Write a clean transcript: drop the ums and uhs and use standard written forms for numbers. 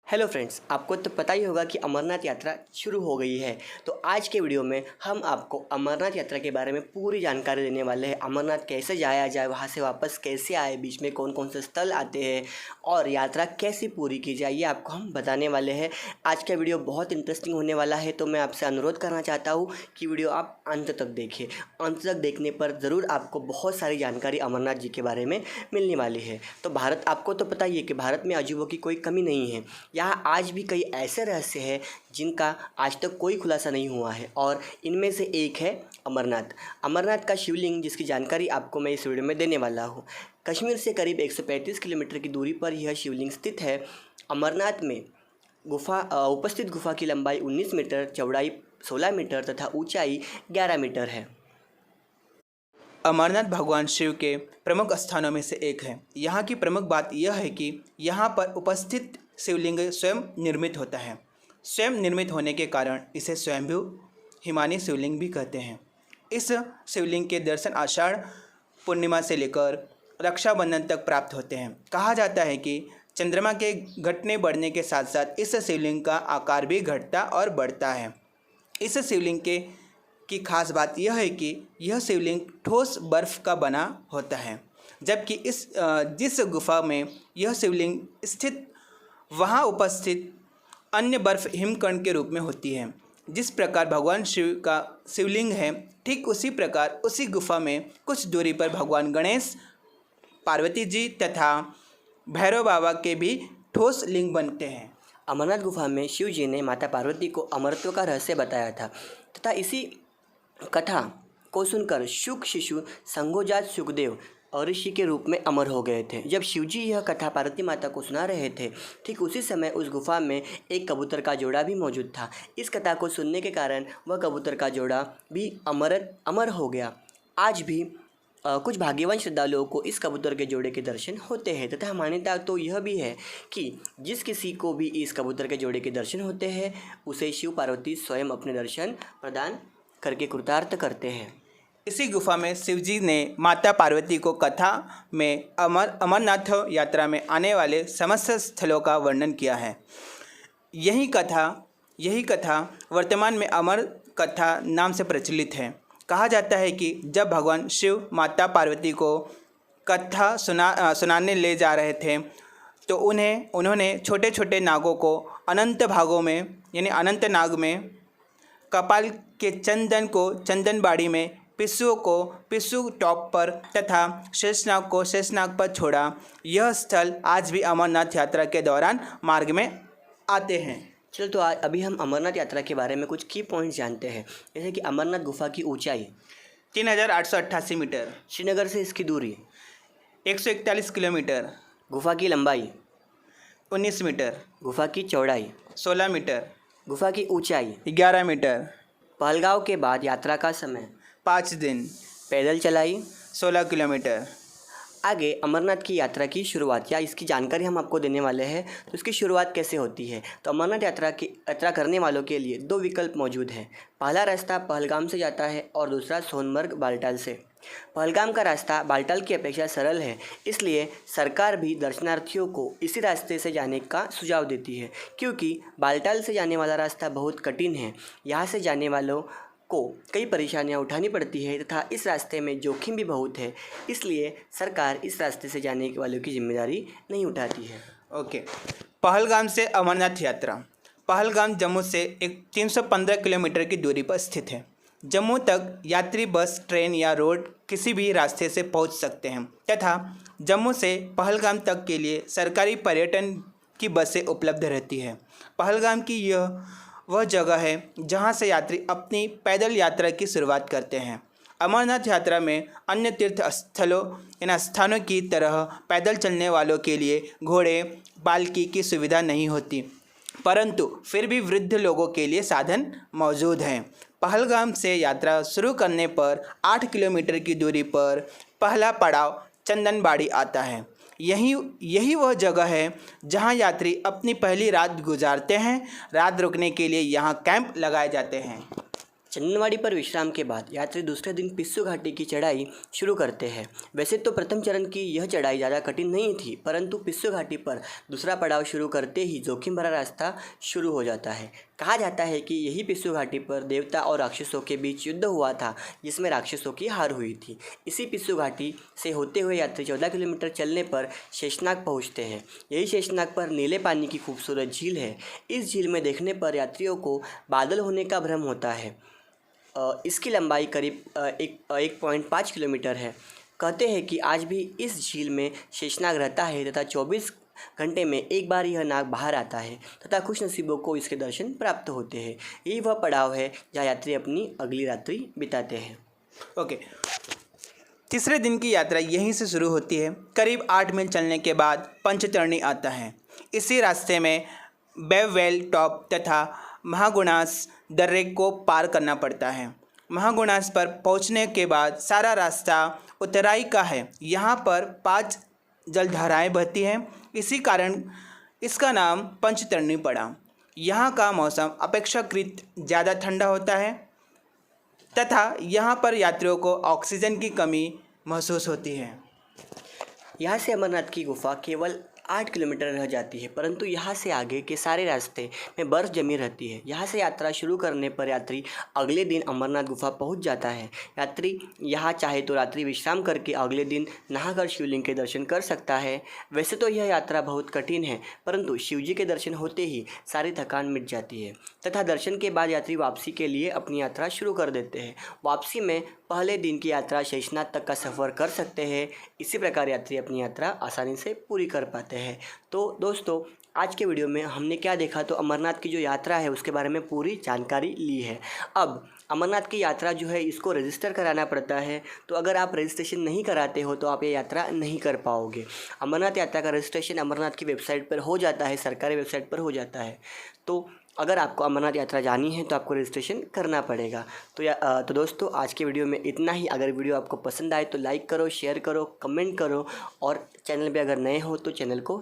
Hello friends, आपको तो पता ही होगा कि अमरनाथ यात्रा शुरू हो गई है। तो आज के वीडियो में हम आपको अमरनाथ यात्रा के बारे में पूरी जानकारी देने वाले हैं। अमरनाथ कैसे जाया जाए, वहाँ से वापस कैसे आए, बीच में कौन कौन से स्थल आते हैं और यात्रा कैसे पूरी की जाए, ये आपको हम बताने वाले हैं। आज का वीडियो बहुत इंटरेस्टिंग होने वाला है, तो मैं आपसे अनुरोध करना चाहता हूँ कि वीडियो आप अंत तक देखिए। अंत तक देखने पर ज़रूर आपको बहुत सारी जानकारी अमरनाथ जी के बारे में मिलने वाली है। तो भारत, आपको तो पता ही है कि भारत में अजूबों की कोई कमी नहीं है। यहाँ आज भी कई ऐसे रहस्य हैं जिनका आज तक कोई खुलासा नहीं हुआ है और इनमें से एक है अमरनाथ। अमरनाथ का शिवलिंग, जिसकी जानकारी आपको मैं इस वीडियो में देने वाला हूँ। कश्मीर से करीब 135 किलोमीटर की दूरी पर यह शिवलिंग स्थित है। अमरनाथ में उपस्थित गुफा की लंबाई 19 मीटर, चौड़ाई 16 मीटर तथा ऊंचाई 11 मीटर है। अमरनाथ भगवान शिव के प्रमुख स्थानों में से एक है। यहाँ की प्रमुख बात यह है कि यहाँ पर उपस्थित शिवलिंग स्वयं निर्मित होता है। स्वयं निर्मित होने के कारण इसे स्वयंभू हिमानी शिवलिंग भी कहते हैं। इस शिवलिंग के दर्शन आषाढ़ पूर्णिमा से लेकर रक्षाबंधन तक प्राप्त होते हैं। कहा जाता है कि चंद्रमा के घटने बढ़ने के साथ साथ इस शिवलिंग का आकार भी घटता और बढ़ता है। इस शिवलिंग की खास बात यह है कि यह शिवलिंग ठोस बर्फ का बना होता है, जबकि जिस गुफा में यह शिवलिंग स्थित वहाँ उपस्थित अन्य बर्फ हिमकर्ण के रूप में होती है। जिस प्रकार भगवान शिव का शिवलिंग है, ठीक उसी प्रकार उसी गुफा में कुछ दूरी पर भगवान गणेश, पार्वती जी तथा भैरव बाबा के भी ठोस लिंग बनते हैं। अमरनाथ गुफा में शिव जी ने माता पार्वती को अमरत्व का रहस्य बताया था तथा इसी कथा को सुनकर शुक शिशु संगोजात सुखदेव और ऋषि के रूप में अमर हो गए थे। जब शिवजी यह कथा पार्वती माता को सुना रहे थे, ठीक उसी समय उस गुफा में एक कबूतर का जोड़ा भी मौजूद था। इस कथा को सुनने के कारण वह कबूतर का जोड़ा भी अमर हो गया। आज भी कुछ भाग्यवान श्रद्धालुओं को इस कबूतर के जोड़े के दर्शन होते हैं तथा मान्यता तो यह भी है कि जिस किसी को भी इस कबूतर के जोड़े के दर्शन होते हैं, उसे शिव पार्वती स्वयं अपने दर्शन प्रदान करके कृतार्थ करते हैं। इसी गुफा में शिवजी ने माता पार्वती को कथा में अमरनाथ यात्रा में आने वाले समस्त स्थलों का वर्णन किया है। यही कथा वर्तमान में अमर कथा नाम से प्रचलित है। कहा जाता है कि जब भगवान शिव माता पार्वती को कथा सुनाने ले जा रहे थे, तो उन्होंने छोटे छोटे नागों को अनंत भागों में यानी अनंत नाग में, कपाल के चंदन को चंदनबाड़ी में, पिस्सुओं को पिस्सू टॉप पर तथा शेषनाग को शेषनाग पर छोड़ा। यह स्थल आज भी अमरनाथ यात्रा के दौरान मार्ग में आते हैं। चलो, तो अभी हम अमरनाथ यात्रा के बारे में कुछ की पॉइंट्स जानते हैं। जैसे कि अमरनाथ गुफा की ऊंचाई 3888 मीटर, श्रीनगर से इसकी दूरी 141 किलोमीटर, गुफा की लंबाई 19 मीटर, गुफा की चौड़ाई 16 मीटर, गुफा की ऊंचाई 11 मीटर, पहलगांव के बाद यात्रा का समय 5 दिन, पैदल चलाई 16 किलोमीटर। आगे अमरनाथ की यात्रा की शुरुआत या इसकी जानकारी हम आपको देने वाले हैं। तो इसकी शुरुआत कैसे होती है? तो अमरनाथ यात्रा करने वालों के लिए 2 विकल्प मौजूद हैं। पहला रास्ता पहलगाम से जाता है और दूसरा सोनमर्ग बालटाल से। पहलगाम का रास्ता बालटाल की अपेक्षा सरल है, इसलिए सरकार भी दर्शनार्थियों को इसी रास्ते से जाने का सुझाव देती है, क्योंकि बालटाल से जाने वाला रास्ता बहुत कठिन है। यहाँ से जाने वालों को कई परेशानियां उठानी पड़ती है तथा इस रास्ते में जोखिम भी बहुत है, इसलिए सरकार इस रास्ते से जाने वालों की जिम्मेदारी नहीं उठाती है। ओके, पहलगाम से अमरनाथ यात्रा। पहलगाम जम्मू से 315 किलोमीटर की दूरी पर स्थित है। जम्मू तक यात्री बस, ट्रेन या रोड किसी भी रास्ते से पहुंच सकते हैं तथा जम्मू से पहलगाम तक के लिए सरकारी पर्यटन की बसें उपलब्ध रहती है। पहलगाम की यह वह जगह है जहां से यात्री अपनी पैदल यात्रा की शुरुआत करते हैं। अमरनाथ यात्रा में अन्य तीर्थ स्थानों की तरह पैदल चलने वालों के लिए घोड़े, पालकी की सुविधा नहीं होती, परंतु फिर भी वृद्ध लोगों के लिए साधन मौजूद हैं। पहलगाम से यात्रा शुरू करने पर 8 किलोमीटर की दूरी पर पहला पड़ाव चंदनबाड़ी आता है। यही वह जगह है जहां यात्री अपनी पहली रात गुजारते हैं। रात रुकने के लिए यहां कैंप लगाए जाते हैं। चंदनवाड़ी पर विश्राम के बाद यात्री दूसरे दिन पिस्सू घाटी की चढ़ाई शुरू करते हैं। वैसे तो प्रथम चरण की यह चढ़ाई ज़्यादा कठिन नहीं थी, परंतु पिस्सू घाटी पर दूसरा पड़ाव शुरू करते ही जोखिम भरा रास्ता शुरू हो जाता है। कहा जाता है कि यही पिस्सू घाटी पर देवता और राक्षसों के बीच युद्ध हुआ था, जिसमें राक्षसों की हार हुई थी। इसी पिस्सू घाटी से होते हुए यात्री 14 किलोमीटर चलने पर शेषनाग पहुँचते हैं। यही शेषनाग पर नीले पानी की खूबसूरत झील है। इस झील में देखने पर यात्रियों को बादल होने का भ्रम होता है। इसकी लंबाई करीब 1.5 किलोमीटर है। कहते हैं कि आज भी इस झील में शेषनाग रहता है तथा 24 घंटे में एक बार यह नाग बाहर आता है तथा खुश नसीबों को इसके दर्शन प्राप्त होते हैं। यही वह पड़ाव है जहाँ यात्री अपनी अगली रात्रि बिताते हैं। ओके, तीसरे दिन की यात्रा यहीं से शुरू होती है। करीब 8 मील चलने के बाद पंचतरणी आता है। इसी रास्ते में बेववेल टॉप तथा महागुणास दर्रे को पार करना पड़ता है। महागुणास पर पहुंचने के बाद सारा रास्ता उतराई का है। यहाँ पर 5 जलधाराएं बहती हैं, इसी कारण इसका नाम पंचतरणी पड़ा। यहाँ का मौसम अपेक्षाकृत ज़्यादा ठंडा होता है तथा यहाँ पर यात्रियों को ऑक्सीजन की कमी महसूस होती है। यहाँ से अमरनाथ की गुफा केवल 8 किलोमीटर रह जाती है, परंतु यहाँ से आगे के सारे रास्ते में बर्फ़ जमी रहती है। यहाँ से यात्रा शुरू करने पर यात्री अगले दिन अमरनाथ गुफा पहुँच जाता है। यात्री यहाँ चाहे तो रात्रि विश्राम करके अगले दिन नहाकर शिवलिंग के दर्शन कर सकता है। वैसे तो यह यात्रा बहुत कठिन है, परंतु शिवजी के दर्शन होते ही सारी थकान मिट जाती है तथा दर्शन के बाद यात्री वापसी के लिए अपनी यात्रा शुरू कर देते हैं। वापसी में पहले दिन की यात्रा शेषनाग तक का सफ़र कर सकते हैं। इसी प्रकार यात्री अपनी यात्रा आसानी से पूरी कर पाते हैं। तो दोस्तों, आज के वीडियो में हमने क्या देखा, तो अमरनाथ की जो यात्रा है उसके बारे में पूरी जानकारी ली है। अब अमरनाथ की यात्रा जो है इसको रजिस्टर कराना पड़ता है, तो अगर आप रजिस्ट्रेशन नहीं कराते हो तो आप ये यात्रा नहीं कर पाओगे। अमरनाथ यात्रा का रजिस्ट्रेशन अमरनाथ की वेबसाइट पर हो जाता है, सरकारी वेबसाइट पर हो जाता है। तो अगर आपको अमरनाथ यात्रा जानी है तो आपको रजिस्ट्रेशन करना पड़ेगा। तो दोस्तों, आज के वीडियो में इतना ही। अगर वीडियो आपको पसंद आए तो लाइक करो, शेयर करो, कमेंट करो और चैनल पे अगर नए हो तो चैनल को